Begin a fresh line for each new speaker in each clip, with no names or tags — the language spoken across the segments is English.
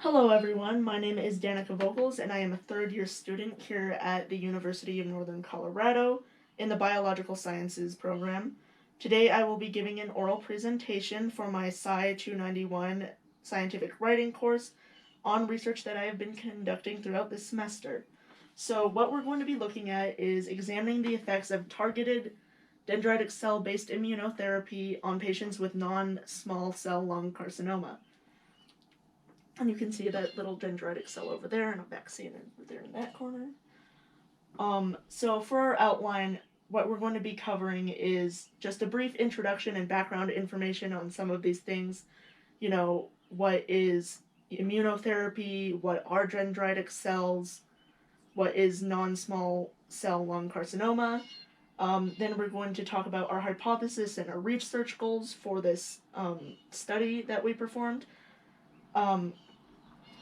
Hello everyone, my name is Danica Vogels and I am a third-year student here at the University of Northern Colorado in the Biological Sciences program. Today I will be giving an oral presentation for my SCI 291 scientific writing course on research that I have been conducting throughout this semester. So what we're going to be looking at is examining the effects of targeted dendritic cell-based immunotherapy on patients with non-small cell lung carcinoma. And you can see that little dendritic cell over there and a vaccine over there in that corner. So for our outline, what we're going to be covering is just a brief introduction and background information on some of these things. You know, what is immunotherapy, what are dendritic cells, what is non-small cell lung carcinoma. Then we're going to talk about our hypothesis and our research goals for this study that we performed.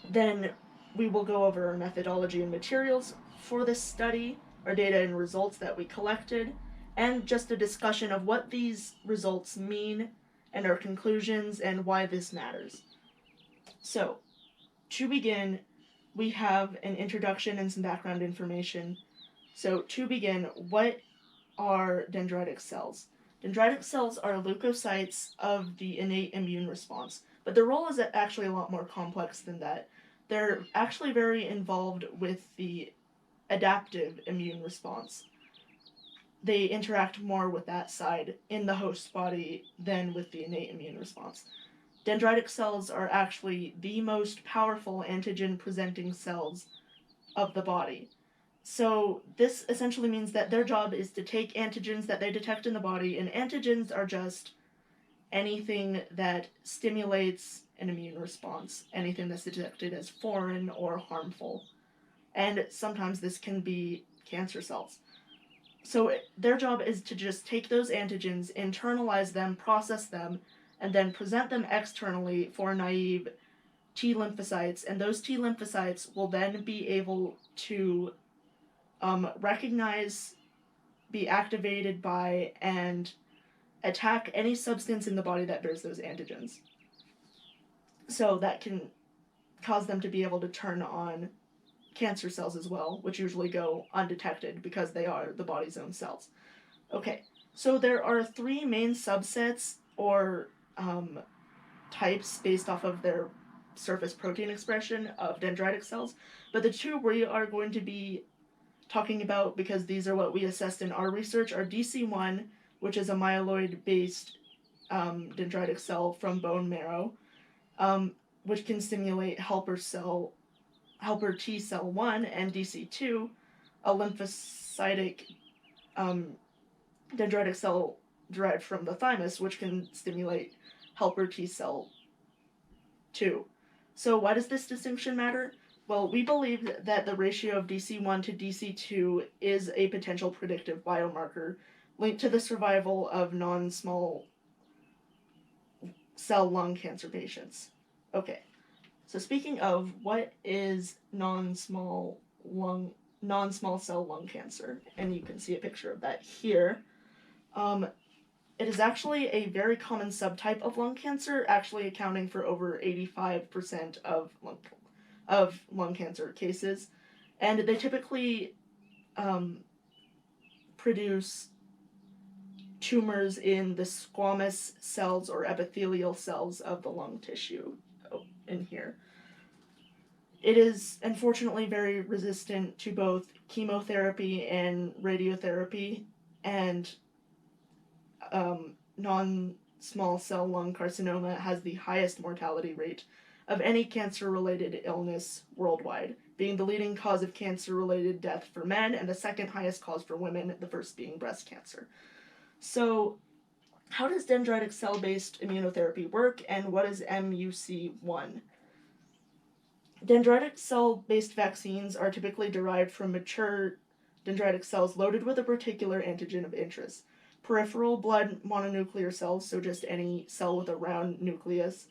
Then we will go over our methodology and materials for this study, our data and results that we collected, and just a discussion of what these results mean and our conclusions and why this matters. So, to begin, we have an introduction and some background information. So, to begin, what are dendritic cells? Dendritic cells are leukocytes of the innate immune response, but their role is actually a lot more complex than that. They're actually very involved with the adaptive immune response. They interact more with that side in the host body than with the innate immune response. Dendritic cells are actually the most powerful antigen-presenting cells of the body. So this essentially means that their job is to take antigens that they detect in the body, and antigens are just anything that stimulates an immune response, anything that's detected as foreign or harmful. And sometimes this can be cancer cells. So their job is to just take those antigens, internalize them, process them, and then present them externally for naive T lymphocytes, and those T lymphocytes will then be able to recognize, be activated by, and attack any substance in the body that bears those antigens. So that can cause them to be able to turn on cancer cells as well, which usually go undetected because they are the body's own cells. Okay, so there are three main subsets or types based off of their surface protein expression of dendritic cells, but the two we are going to be talking about, because these are what we assessed in our research, are DC1, which is a myeloid-based dendritic cell from bone marrow, which can stimulate helper T cell 1, and DC2, a lymphocytic dendritic cell derived from the thymus, which can stimulate helper T cell 2. So why does this distinction matter? Well, we believe that the ratio of DC1 to DC2 is a potential predictive biomarker linked to the survival of non-small cell lung cancer patients. Okay, so speaking of, what is non-small cell lung cancer? And you can see a picture of that here. It is actually a very common subtype of lung cancer, actually accounting for over 85% of lung cancer cases, and they typically produce tumors in the squamous cells or epithelial cells of the lung tissue in here. It is unfortunately very resistant to both chemotherapy and radiotherapy, and non-small cell lung carcinoma has the highest mortality rate of any cancer-related illness worldwide, being the leading cause of cancer-related death for men and the second highest cause for women, the first being breast cancer. So, how does dendritic cell-based immunotherapy work, and what is MUC1? Dendritic cell-based vaccines are typically derived from mature dendritic cells loaded with a particular antigen of interest. Peripheral blood mononuclear cells, so just any cell with a round nucleus,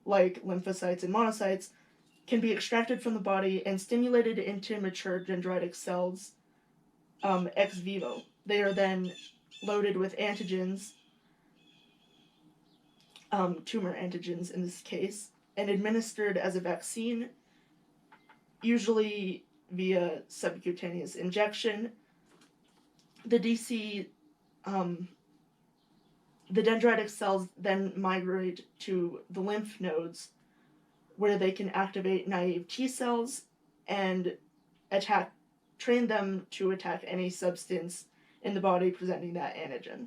like lymphocytes and monocytes, can be extracted from the body and stimulated into mature dendritic cells ex vivo. They are then loaded with antigens, tumor antigens in this case, and administered as a vaccine, usually via subcutaneous injection. The DC, the dendritic cells then migrate to the lymph nodes, where they can activate naive T cells and train them to attack any substance in the body presenting that antigen.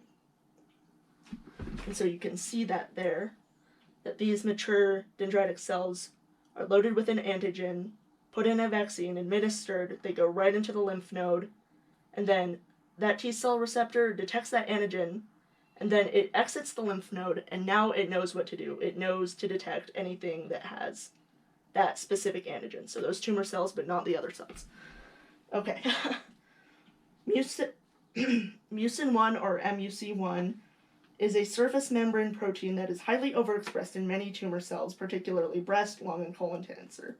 And so you can see that there, that these mature dendritic cells are loaded with an antigen, put in a vaccine, administered, they go right into the lymph node, and then that T cell receptor detects that antigen, and then it exits the lymph node, and now it knows what to do. It knows to detect anything that has that specific antigen. So those tumor cells, but not the other cells. Okay. Mucin 1 or MUC1 is a surface membrane protein that is highly overexpressed in many tumor cells, particularly breast, lung, and colon cancer.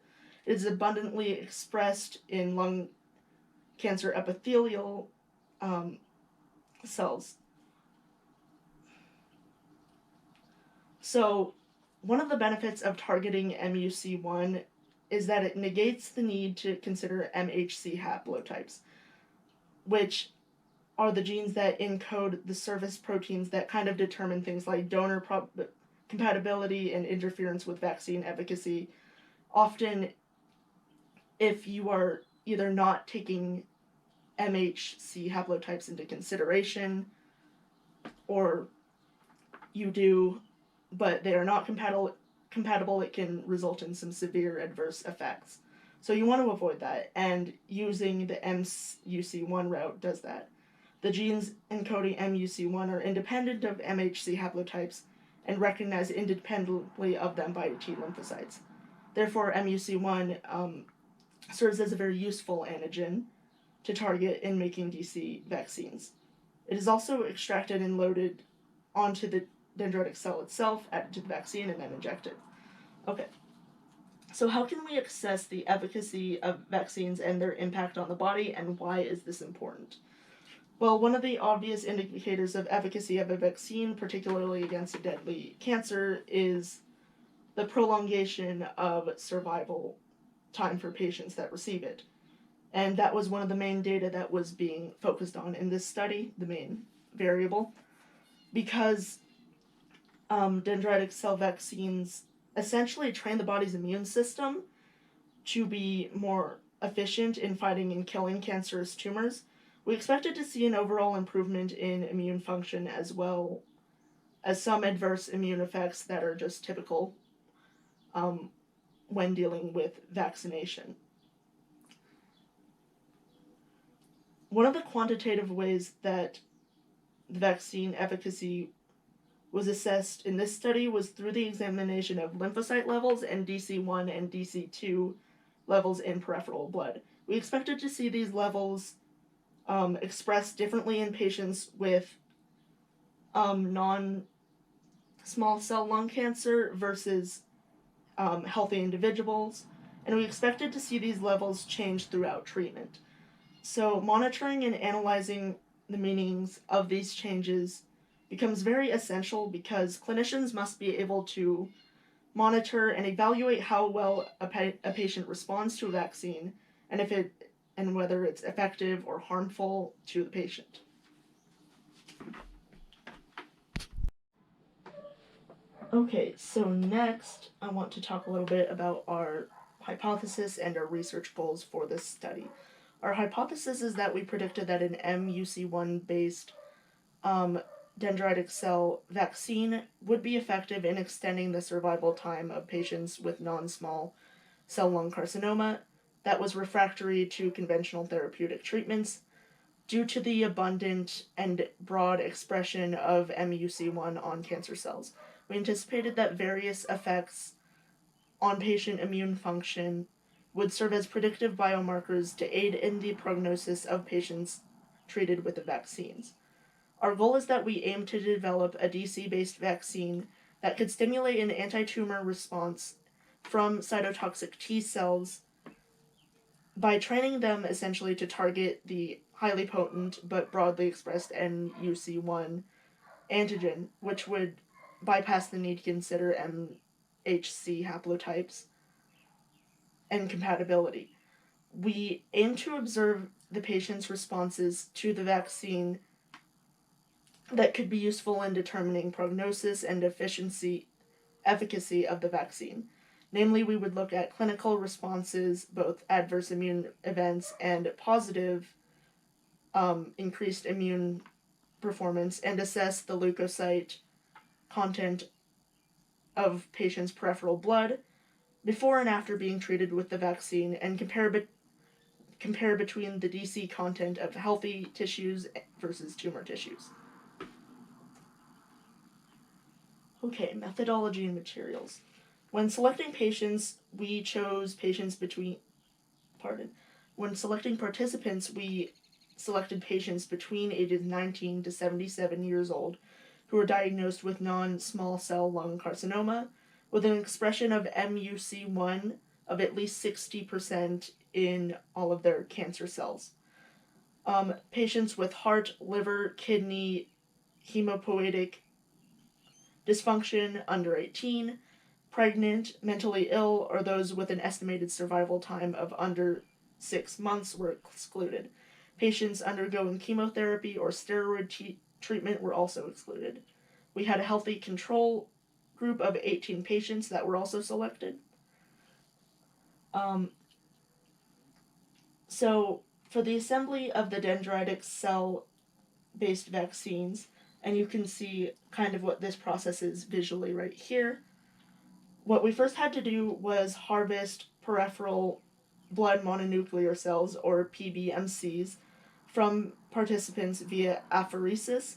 It is abundantly expressed in lung cancer epithelial cells. So, one of the benefits of targeting MUC1 is that it negates the need to consider MHC haplotypes, which are the genes that encode the surface proteins that kind of determine things like donor compatibility and interference with vaccine efficacy. Often, if you are either not taking MHC haplotypes into consideration, or you do, but they are not compatible, it can result in some severe adverse effects. So you want to avoid that, and using the MUC1 route does that. The genes encoding MUC1 are independent of MHC haplotypes and recognized independently of them by T lymphocytes. Therefore, MUC1 serves as a very useful antigen to target in making DC vaccines. It is also extracted and loaded onto the dendritic cell itself, added to the vaccine, and then injected. Okay. So how can we assess the efficacy of vaccines and their impact on the body, and why is this important? Well, one of the obvious indicators of efficacy of a vaccine, particularly against a deadly cancer, is the prolongation of survival time for patients that receive it. And that was one of the main data that was being focused on in this study, the main variable, because dendritic cell vaccines essentially train the body's immune system to be more efficient in fighting and killing cancerous tumors. We expected to see an overall improvement in immune function, as well as some adverse immune effects that are just typical when dealing with vaccination. One of the quantitative ways that the vaccine efficacy was assessed in this study was through the examination of lymphocyte levels and DC1 and DC2 levels in peripheral blood. We expected to see these levels expressed differently in patients with non-small cell lung cancer versus healthy individuals, and we expected to see these levels change throughout treatment. So monitoring and analyzing the meanings of these changes becomes very essential, because clinicians must be able to monitor and evaluate how well a patient responds to a vaccine, and whether it's effective or harmful to the patient. Okay, so next I want to talk a little bit about our hypothesis and our research goals for this study. Our hypothesis is that we predicted that an MUC1 based dendritic cell vaccine would be effective in extending the survival time of patients with non-small cell lung carcinoma that was refractory to conventional therapeutic treatments due to the abundant and broad expression of MUC1 on cancer cells. We anticipated that various effects on patient immune function would serve as predictive biomarkers to aid in the prognosis of patients treated with the vaccines. Our goal is that we aim to develop a DC-based vaccine that could stimulate an anti-tumor response from cytotoxic T cells by training them essentially to target the highly potent but broadly expressed MUC1 antigen, which would bypass the need to consider HC haplotypes and compatibility. We aim to observe the patient's responses to the vaccine that could be useful in determining prognosis and efficacy of the vaccine. Namely, we would look at clinical responses, both adverse immune events and positive increased immune performance, and assess the leukocyte content of patients' peripheral blood before and after being treated with the vaccine, and compare between the DC content of healthy tissues versus tumor tissues. Okay, methodology and materials. When selecting patients, we chose patients between, when selecting participants, we selected patients between ages 19 to 77 years old who were diagnosed with non-small cell lung carcinoma with an expression of MUC1 of at least 60% in all of their cancer cells. Patients with heart, liver, kidney, hemopoietic dysfunction under 18, pregnant, mentally ill, or those with an estimated survival time of under 6 months were excluded. Patients undergoing chemotherapy or steroid treatment were also excluded. We had a healthy control group of 18 patients that were also selected. So for the assembly of the dendritic cell-based vaccines, and you can see kind of what this process is visually right here, what we first had to do was harvest peripheral blood mononuclear cells, or PBMCs, from participants via apheresis,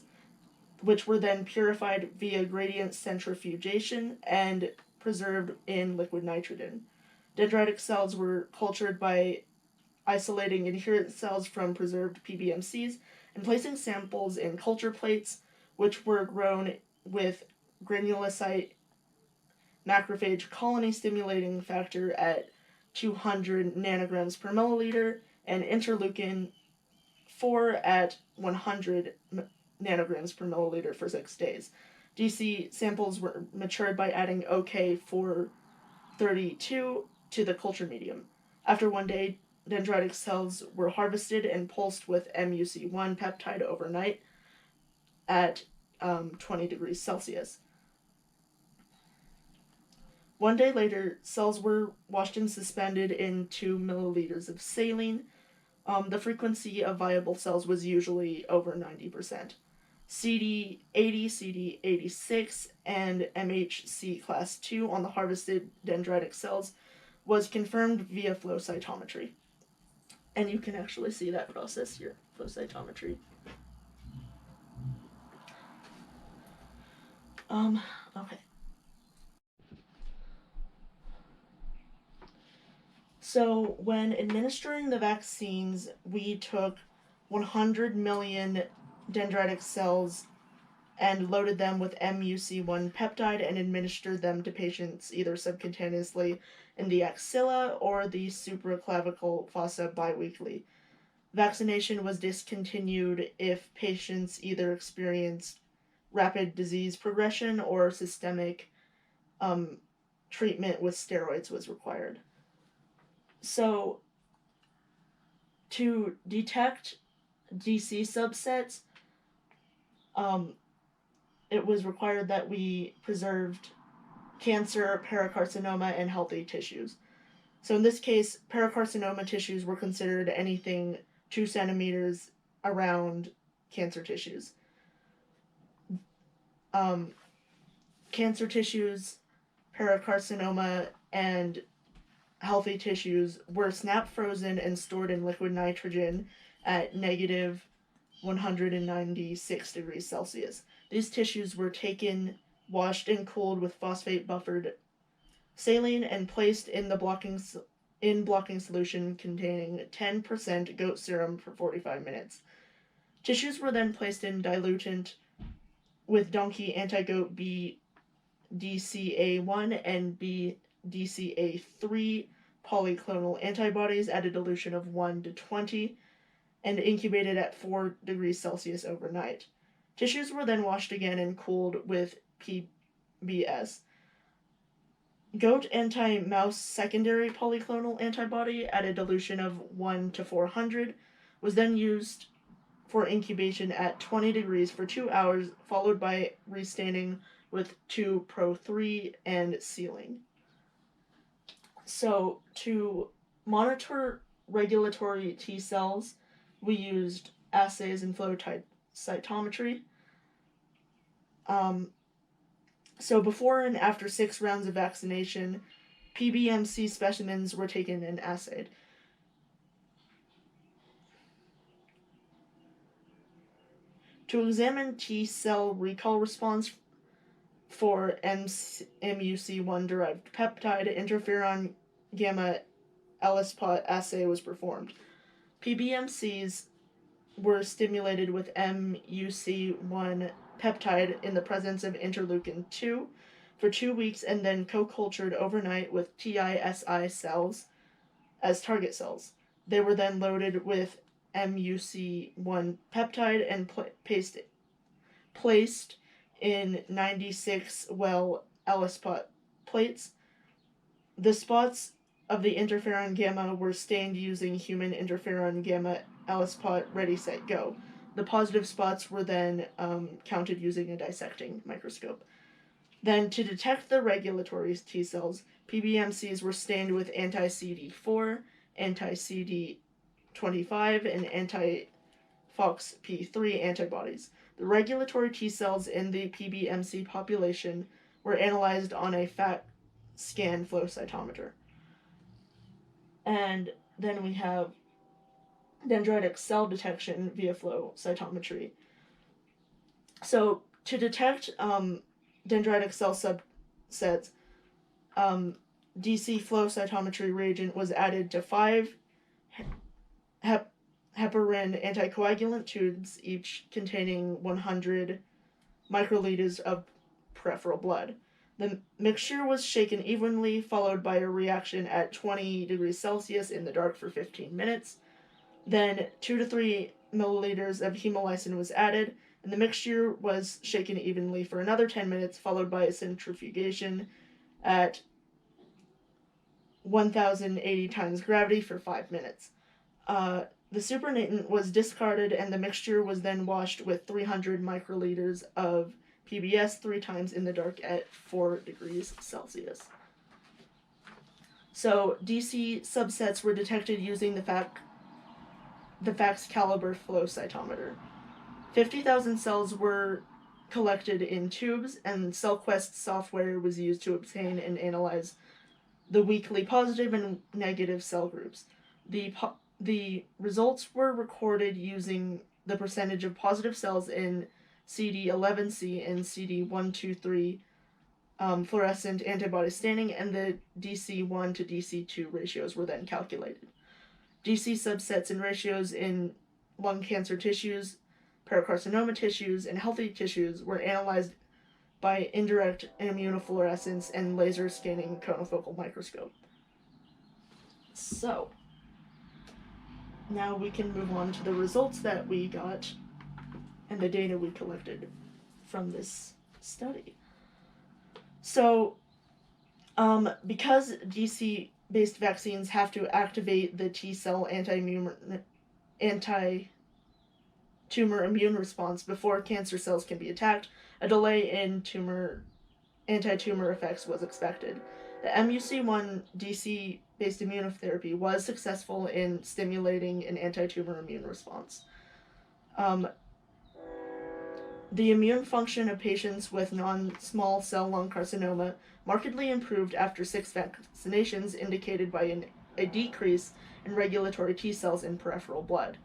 which were then purified via gradient centrifugation and preserved in liquid nitrogen. Dendritic cells were cultured by isolating adherent cells from preserved PBMCs and placing samples in culture plates, which were grown with granulocyte macrophage colony stimulating factor at 200 nanograms per milliliter and interleukin 4 at 100 nanograms per milliliter for 6 days. DC samples were matured by adding OK432 to the culture medium. After 1 day, dendritic cells were harvested and pulsed with MUC1 peptide overnight at 20 degrees Celsius. 1 day later, cells were washed and suspended in 2 milliliters of saline. The frequency of viable cells was usually over 90%. CD80, CD86, and MHC class 2 on the harvested dendritic cells was confirmed via flow cytometry. And you can actually see that process here, flow cytometry. Okay. So when administering the vaccines, we took 100 million dendritic cells and loaded them with MUC1 peptide and administered them to patients either subcutaneously in the axilla or the supraclavicle fossa biweekly. Vaccination was discontinued if patients either experienced rapid disease progression or systemic treatment with steroids was required. So, to detect DC subsets, it was required that we preserved cancer, paracarcinoma, and healthy tissues. So in this case, paracarcinoma tissues were considered anything 2 centimeters around cancer tissues. Cancer tissues, paracarcinoma, and healthy tissues were snap frozen and stored in liquid nitrogen at negative 196 degrees Celsius. These tissues were taken, washed, and cooled with phosphate buffered saline and placed in the blocking solution containing 10% goat serum for 45 minutes. Tissues were then placed in diluent with donkey anti-goat BDCA1 and BDCA3 polyclonal antibodies at a dilution of 1 to 20 and incubated at 4 degrees Celsius overnight. Tissues were then washed again and cooled with PBS. goat anti-mouse secondary polyclonal antibody at a dilution of 1 to 400 was then used for incubation at 20 degrees for 2 hours, followed by restaining with 2-Pro-3 and sealing. So, to monitor regulatory T cells, we used assays and flow cytometry. So, before and after 6 rounds of vaccination, PBMC specimens were taken and assayed. To examine T cell recall response for MUC1 derived peptide, interferon gamma ELISpot assay was performed. PBMCs were stimulated with MUC1 peptide in the presence of interleukin 2 for 2 weeks and then co-cultured overnight with TISI cells as target cells. They were then loaded with MUC1 peptide and placed in 96 well ELISpot plates. The spots of the interferon gamma were stained using human interferon gamma ELISpot ready set go. The positive spots were then counted using a dissecting microscope. Then, to detect the regulatory T cells, PBMCs were stained with anti-CD4, anti-CD25, and anti-FOXP3 antibodies. The regulatory T cells in the PBMC population were analyzed on a FAT scan flow cytometer. And then we have dendritic cell detection via flow cytometry. So, to detect dendritic cell subsets, DC flow cytometry reagent was added to 5 heparin anticoagulant tubes, each containing 100 microliters of peripheral blood. The mixture was shaken evenly, followed by a reaction at 20 degrees Celsius in the dark for 15 minutes. Then 2 to 3 milliliters of hemolysin was added, and the mixture was shaken evenly for another 10 minutes, followed by a centrifugation at 1080 times gravity for 5 minutes. The supernatant was discarded, and the mixture was then washed with 300 microliters of PBS 3 times in the dark at 4 degrees Celsius. So, DC subsets were detected using the FACS caliber flow cytometer. 50,000 cells were collected in tubes, and CellQuest software was used to obtain and analyze the weekly positive and negative cell groups. The results were recorded using the percentage of positive cells in CD11C and CD123 fluorescent antibody staining, and the DC1 to DC2 ratios were then calculated. DC subsets and ratios in lung cancer tissues, paracarcinoma tissues, and healthy tissues were analyzed by indirect immunofluorescence and laser scanning conofocal microscope. So, now we can move on to the results that we got and the data we collected from this study. So, because DC-based vaccines have to activate the T-cell anti-tumor immune response before cancer cells can be attacked, a delay in anti-tumor effects was expected. The MUC1 DC-based immunotherapy was successful in stimulating an anti-tumor immune response. The immune function of patients with non-small cell lung carcinoma markedly improved after 6 vaccinations, indicated by a decrease in regulatory T cells in peripheral blood.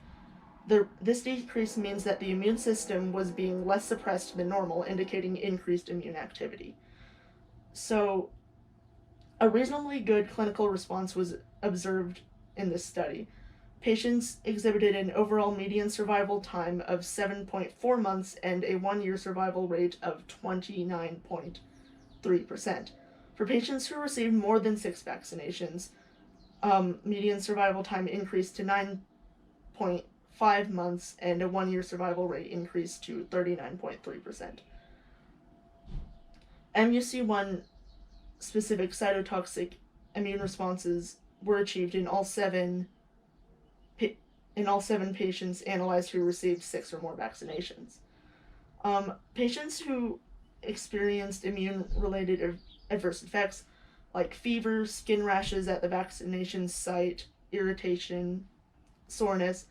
This decrease means that the immune system was being less suppressed than normal, indicating increased immune activity. So, a reasonably good clinical response was observed in this study. Patients exhibited an overall median survival time of 7.4 months and a 1-year survival rate of 29.3%. For patients who received more than 6 vaccinations, median survival time increased to 9.5 months and a 1-year survival rate increased to 39.3%. MUC1 specific cytotoxic immune responses were achieved in all seven patients analyzed who received 6 or more vaccinations. Patients who experienced immune-related adverse effects like fever, skin rashes at the vaccination site, irritation, soreness,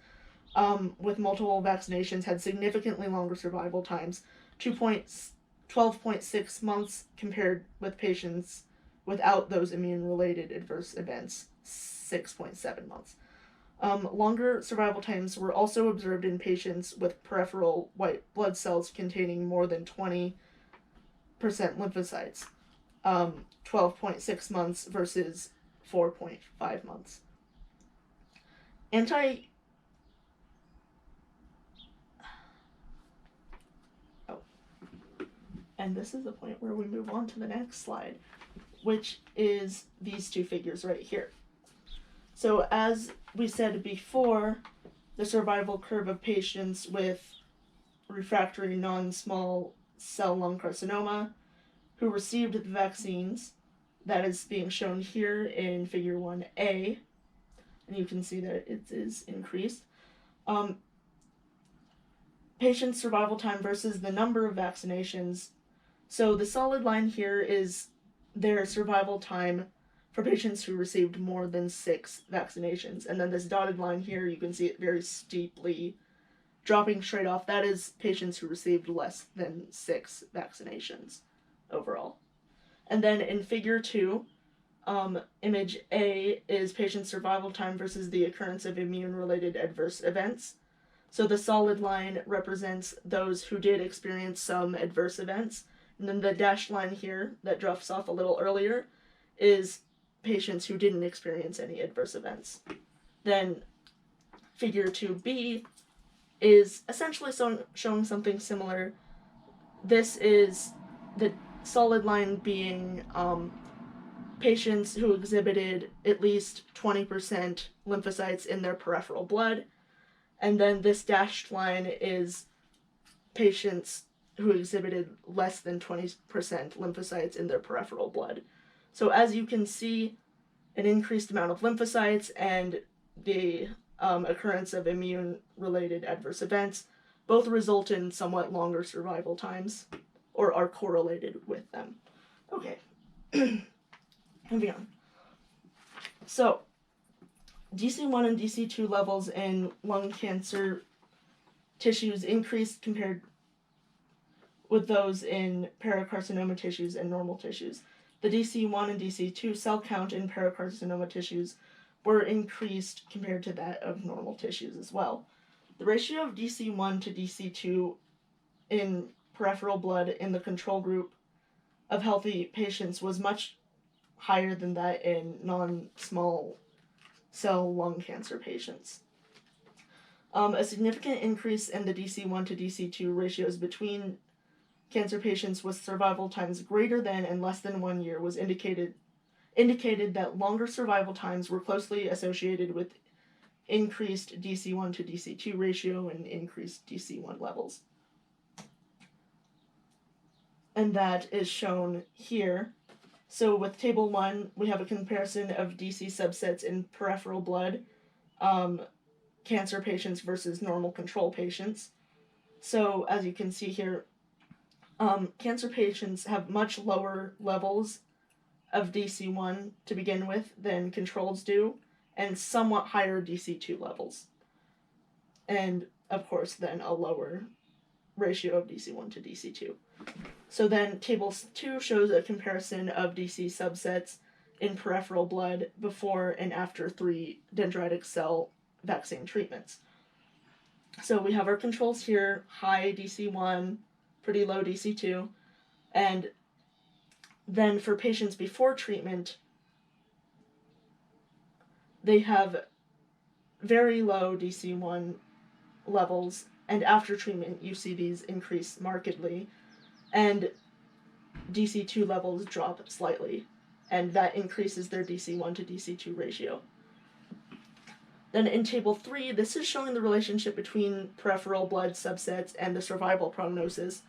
with multiple vaccinations had significantly longer survival times, 12.6 months compared with patients without those immune-related adverse events, 6.7 months. Longer survival times were also observed in patients with peripheral white blood cells containing more than 20% lymphocytes, 12.6 months versus 4.5 months. And this is the point where we move on to the next slide, which is these two figures right here. So as we said before, the survival curve of patients with refractory non-small cell lung carcinoma who received the vaccines, that is being shown here in figure 1A, and you can see that it is increased. Patient survival time versus the number of vaccinations. So the solid line here is their survival time for patients who received more than 6 vaccinations. And then this dotted line here, you can see it very steeply dropping straight off. That is patients who received less than 6 vaccinations overall. And then in figure 2, image A is patient survival time versus the occurrence of immune-related adverse events. So the solid line represents those who did experience some adverse events. And then the dashed line here that drops off a little earlier is patients who didn't experience any adverse events. Then figure 2B is essentially showing something similar. This is the solid line being patients who exhibited at least 20% lymphocytes in their peripheral blood. And then this dashed line is patients who exhibited less than 20% lymphocytes in their peripheral blood. So as you can see, an increased amount of lymphocytes and the occurrence of immune-related adverse events both result in somewhat longer survival times, or are correlated with them. Okay, moving on. So, DC1 and DC2 levels in lung cancer tissues increased compared with those in paracarcinoma tissues and normal tissues. The DC1 and DC2 cell count in paracarcinoma tissues were increased compared to that of normal tissues as well. The ratio of DC1 to DC2 in peripheral blood in the control group of healthy patients was much higher than that in non-small cell lung cancer patients. A significant increase in the DC1 to DC2 ratios between cancer patients with survival times greater than and less than 1 year was indicated that longer survival times were closely associated with increased DC1 to DC2 ratio and increased DC1 levels. And that is shown here. So with table 1, we have a comparison of DC subsets in peripheral blood, cancer patients versus normal control patients. So as you can see here, cancer patients have much lower levels of DC1 to begin with than controls do, and somewhat higher DC2 levels. And, of course, then a lower ratio of DC1 to DC2. So then table 2 shows a comparison of DC subsets in peripheral blood before and after 3 dendritic cell vaccine treatments. So we have our controls here, high DC1, pretty low DC2, and then for patients before treatment, they have very low DC1 levels, and after treatment you see these increase markedly, and DC2 levels drop slightly, and that increases their DC1 to DC2 ratio. Then in table 3, this is showing the relationship between peripheral blood subsets and the survival prognosis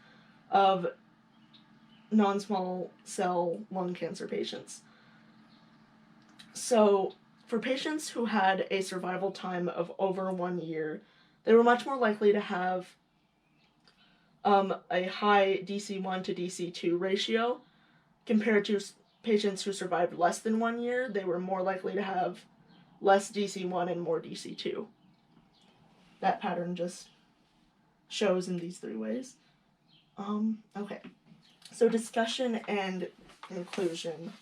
of non-small cell lung cancer patients. So, for patients who had a survival time of over 1 year, they were much more likely to have a high DC1 to DC2 ratio compared to patients who survived less than 1 year. They were more likely to have less DC1 and more DC2. That pattern just shows in these 3 ways. Okay. So discussion and conclusion.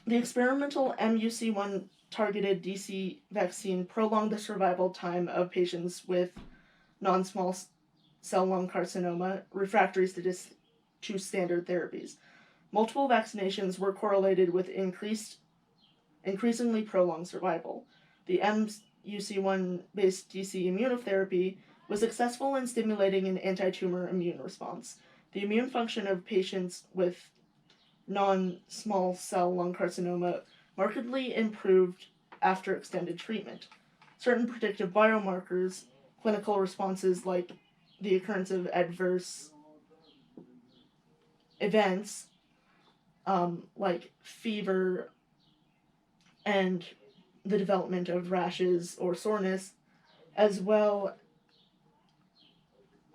The experimental MUC1 targeted DC vaccine prolonged the survival time of patients with non-small cell lung carcinoma refractory to standard therapies. Multiple vaccinations were correlated with increasingly prolonged survival. The MUC1-based DC immunotherapy was successful in stimulating an anti-tumor immune response. The immune function of patients with non-small cell lung carcinoma markedly improved after extended treatment. Certain predictive biomarkers, clinical responses like the occurrence of adverse events like fever and the development of rashes or soreness, as well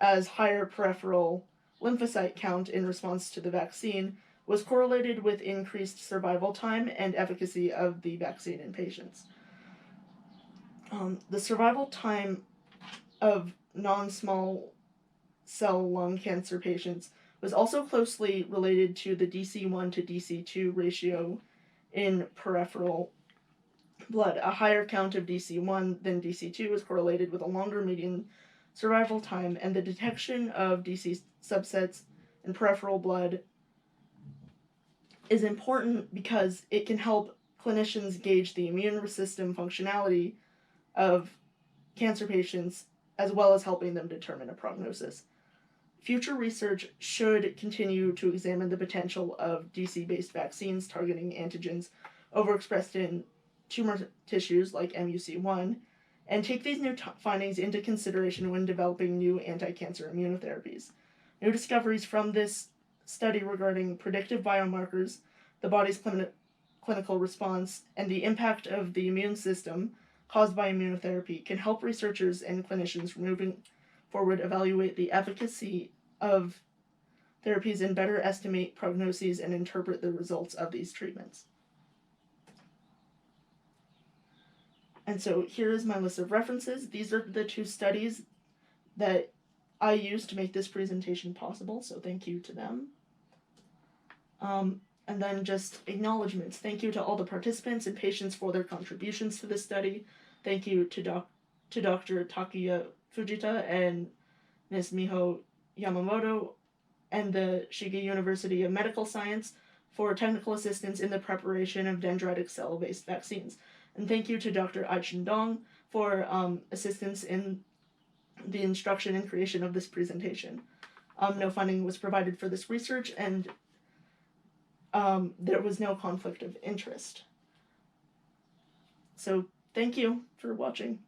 as higher peripheral lymphocyte count in response to the vaccine, was correlated with increased survival time and efficacy of the vaccine in patients. The survival time of non-small cell lung cancer patients was also closely related to the DC1 to DC2 ratio in peripheral blood. A higher count of DC1 than DC2 is correlated with a longer median survival time, and the detection of DC subsets in peripheral blood is important because it can help clinicians gauge the immune system functionality of cancer patients, as well as helping them determine a prognosis. Future research should continue to examine the potential of DC-based vaccines targeting antigens overexpressed in tumor tissues like MUC1, and take these new findings into consideration when developing new anti-cancer immunotherapies. New discoveries from this study regarding predictive biomarkers, the body's clinical response, and the impact of the immune system caused by immunotherapy can help researchers and clinicians moving forward evaluate the efficacy of therapies and better estimate prognoses and interpret the results of these treatments. And so here is my list of references. These are the 2 studies that I used to make this presentation possible, so thank you to them. And then just acknowledgements. Thank you to all the participants and patients for their contributions to this study. Thank you to Dr. Takuya Fujita and Ms. Miho Yamamoto and the Shiga University of Medical Science for technical assistance in the preparation of dendritic cell-based vaccines. And thank you to Dr. Aichen Dong for assistance in the instruction and creation of this presentation. No funding was provided for this research, and there was no conflict of interest. So thank you for watching.